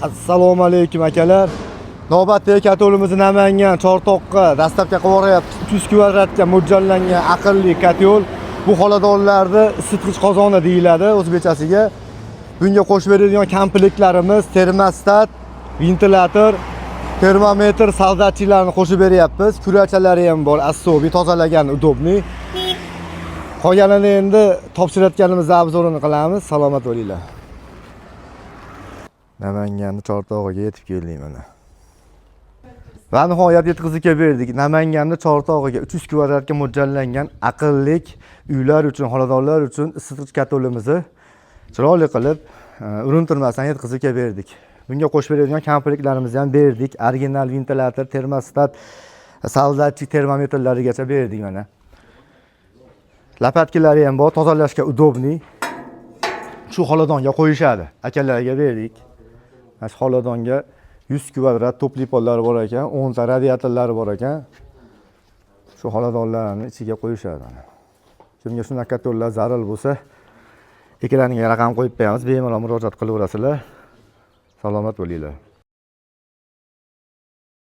Assalomu alaykum akalar. Navbatdagi katolimizni Namangan Chortoqqa dastavka qilib boryapti. 300 kvadratga mo'ljallangan aqlli katyol. Bu xonadonlarda isitgich qozoni deyiladi o'zbekchasiga. Bunga qo'shib beradigan komplektlarimiz termostat, ventilyator, termometr, soldatchilarni qo'shib beryapmiz. Kurachalari ham bor, assobiy tozalagan, udobniy. Qolganini endi topshirayotganimizda obzorini qilamiz. Salomat bo'linglar. Namanganning Chortog'iga yetib keldik mana. Va nihoyat yetkazib berdik. Namanganning Chortog'iga 300 kvadratga mo'ljallangan aqlli uylar uchun, xonadonlar uchun isitgich katolimizni chiroyli qilib, urintirmasdan yetkazib berdik. Bunga qo'shib beradigan komplektlarimizni ham berdik. Original ventilyator, termostat, soldatchi termometrlarigacha berdik mana. Lapatkilari ham bor, tozalashga udobniy. Shu xonadonga qo'yishadi. Akalarga berdik. Mana xonadonga 100 kvadrat to'pli pollari bor ekan, 10 ta radiatorlari bor ekan. Shu xonadonlarni ichiga qo'yishadi. Kimga shunaqa katollar zarur bo'lsa, ekraniga raqam qo'yib qo'yamiz, bemalol murojaat qilaverasizlar. Salomat bo'linglar.